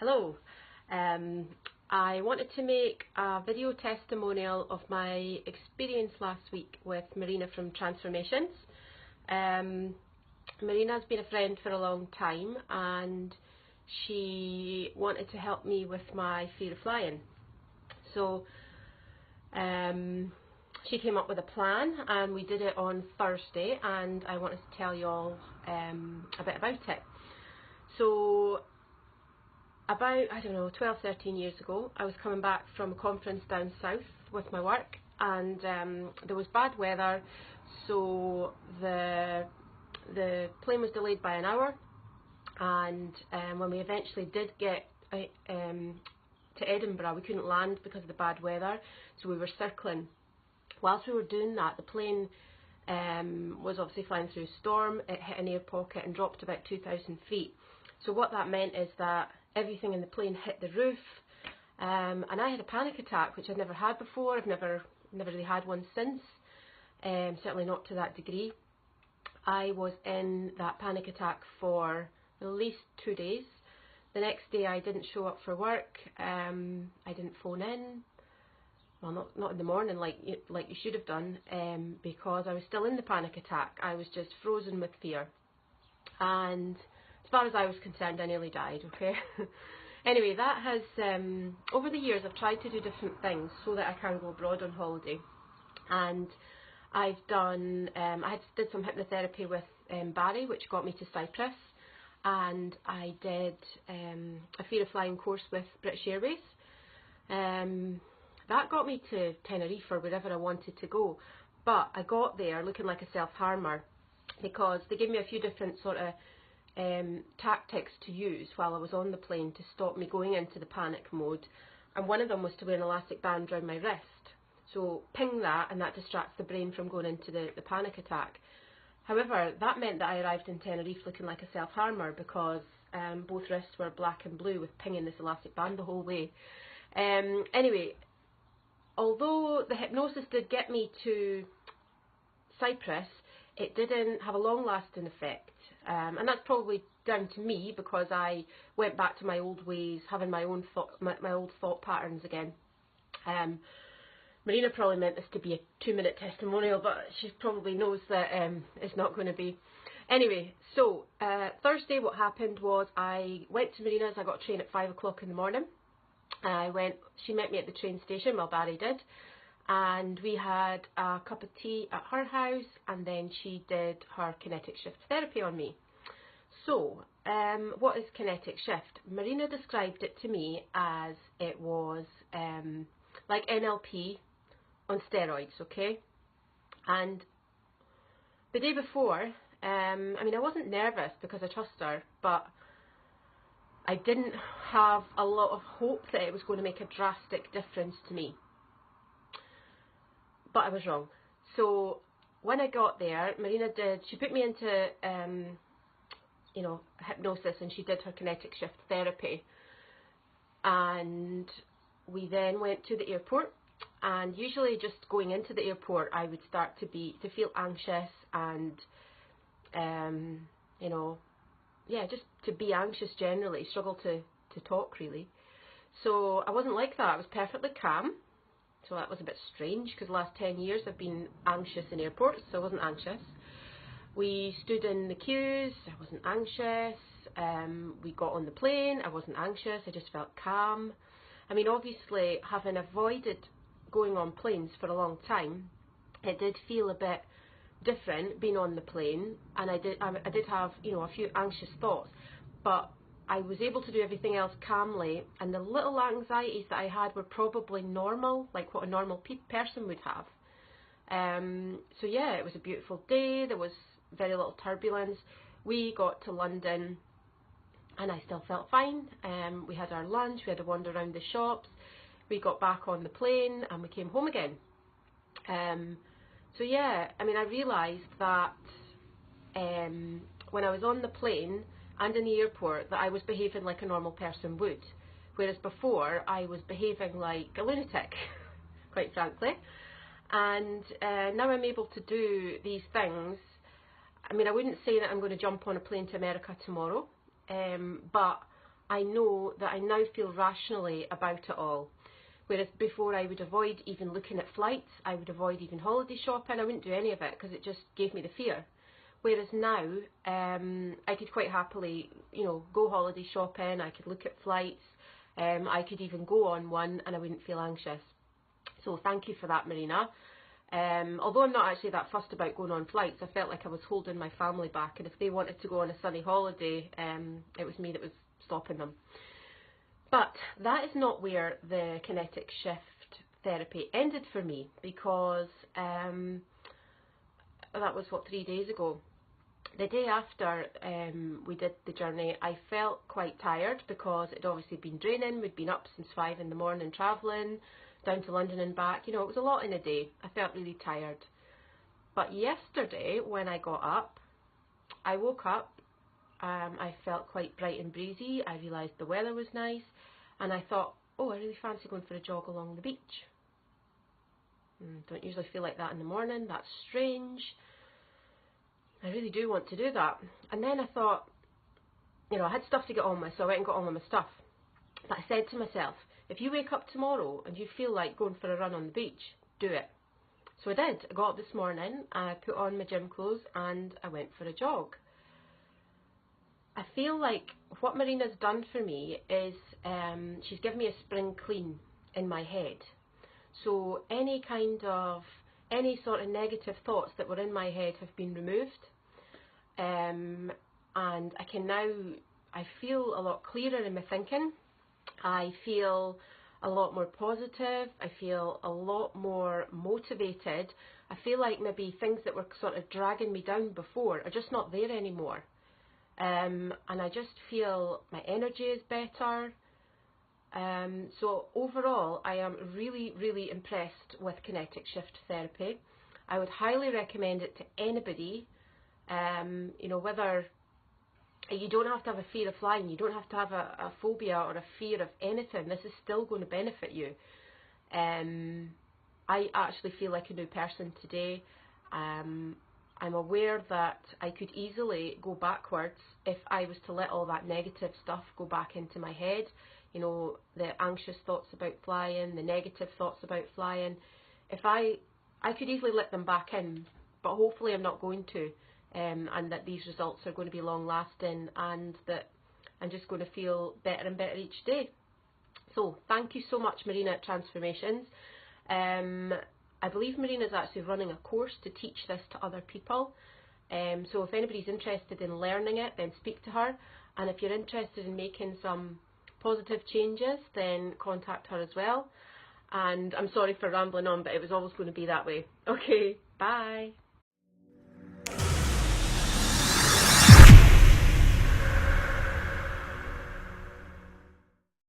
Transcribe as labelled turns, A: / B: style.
A: Hello. I wanted to make a video testimonial of my experience last week with Marina from Transformations. Marina's been a friend for a long time and she wanted to help me with my fear of flying. So she came up with a plan and we did it on Thursday, and I wanted to tell you all a bit about it. So about, 12, 13 years ago, I was coming back from a conference down south with my work, and there was bad weather, so the plane was delayed by an hour, and when we eventually did get to Edinburgh, we couldn't land because of the bad weather, so we were circling. Whilst we were doing that, the plane was obviously flying through a storm. It hit an air pocket and dropped about 2,000 feet. So what that meant is that everything in the plane hit the roof, and I had a panic attack, which I'd never had before. I've never really had one since, certainly not to that degree. I was in that panic attack for at least 2 days. The next day I didn't show up for work. I didn't phone in. Well, not in the morning like you should have done, because I was still in the panic attack. I was just frozen with fear, and as far as I was concerned, I nearly died, okay? Anyway, that has, over the years, I've tried to do different things so that I can go abroad on holiday. And I've done, I did some hypnotherapy with Barry, which got me to Cyprus. And I did a fear of flying course with British Airways. That got me to Tenerife or wherever I wanted to go. But I got there looking like a self-harmer, because they gave me a few different sort of tactics to use while I was on the plane to stop me going into the panic mode, and one of them was to wear an elastic band around my wrist. So ping that, and that distracts the brain from going into the panic attack. However, that meant that I arrived in Tenerife looking like a self-harmer, because both wrists were black and blue with pinging this elastic band the whole way. Anyway, although the hypnosis did get me to Cyprus, it didn't have a long-lasting effect, and that's probably down to me, because I went back to my old ways, having my own my old thought patterns again. Marina probably meant this to be a 2-minute testimonial, but she probably knows that it's not going to be. Anyway, so Thursday what happened was I went to Marina's. I got a train at 5 o'clock in the morning. She met me at the train station, well, Barry did, and we had a cup of tea at her house, and then she did her kinetic shift therapy on me. So, what is kinetic shift? Marina described it to me as it was like NLP on steroids, okay? And the day before, I wasn't nervous because I trust her, but I didn't have a lot of hope that it was going to make a drastic difference to me. But I was wrong. So when I got there, Marina she put me into, hypnosis, and she did her kinetic shift therapy. And we then went to the airport, and usually just going into the airport, I would start to feel anxious and, just to be anxious generally, struggle to talk really. So I wasn't like that. I was perfectly calm. So that was a bit strange, because the last 10 years I've been anxious in airports, so I wasn't anxious. We stood in the queues, I wasn't anxious. We got on the plane, I wasn't anxious, I just felt calm. Obviously, having avoided going on planes for a long time, it did feel a bit different being on the plane, and I did have, a few anxious thoughts, but I was able to do everything else calmly, and the little anxieties that I had were probably normal, like what a normal person would have. So yeah, it was a beautiful day. There was very little turbulence. We got to London and I still felt fine. We had our lunch, we had a wander around the shops, we got back on the plane and we came home again. So yeah, I realised that when I was on the plane and in the airport, that I was behaving like a normal person would, whereas before I was behaving like a lunatic, quite frankly. And now I'm able to do these things. I wouldn't say that I'm going to jump on a plane to America tomorrow, but I know that I now feel rationally about it all. Whereas before I would avoid even looking at flights, I would avoid even holiday shopping, I wouldn't do any of it because it just gave me the fear. Whereas now, I could quite happily, go holiday shopping, I could look at flights, I could even go on one and I wouldn't feel anxious. So thank you for that, Marina. Although I'm not actually that fussed about going on flights, I felt like I was holding my family back, and if they wanted to go on a sunny holiday, it was me that was stopping them. But that is not where the kinetic shift therapy ended for me, because that was 3 days ago. The day after we did the journey, I felt quite tired because it had obviously been draining. We'd been up since 5 in the morning travelling down to London and back. It was a lot in a day. I felt really tired. But yesterday when I got up, I woke up, I felt quite bright and breezy. I realised the weather was nice, and I thought, oh, I really fancy going for a jog along the beach. Don't usually feel like that in the morning. That's strange. I really do want to do that. And then I thought, I had stuff to get on with, so I went and got on with my stuff. But I said to myself, if you wake up tomorrow and you feel like going for a run on the beach, do it. So I did. I got up this morning, I put on my gym clothes and I went for a jog. I feel like what Marina's done for me is she's given me a spring clean in my head. So any sort of negative thoughts that were in my head have been removed. And I feel a lot clearer in my thinking. I feel a lot more positive. I feel a lot more motivated. I feel like maybe things that were sort of dragging me down before are just not there anymore. And I just feel my energy is better. So overall, I am really, really impressed with kinetic shift therapy. I would highly recommend it to anybody. Whether you don't have to have a fear of flying, you don't have to have a phobia or a fear of anything. This is still going to benefit you. I actually feel like a new person today. I'm aware that I could easily go backwards if I was to let all that negative stuff go back into my head. The anxious thoughts about flying, the negative thoughts about flying. If I could easily let them back in, but hopefully I'm not going to. And that these results are going to be long lasting, and that I'm just going to feel better and better each day. So thank you so much, Marina at Transformations. I believe Marina is actually running a course to teach this to other people. So if anybody's interested in learning it, then speak to her. And if you're interested in making some positive changes, then contact her as well. And I'm sorry for rambling on, but it was always going to be that way. Okay, bye.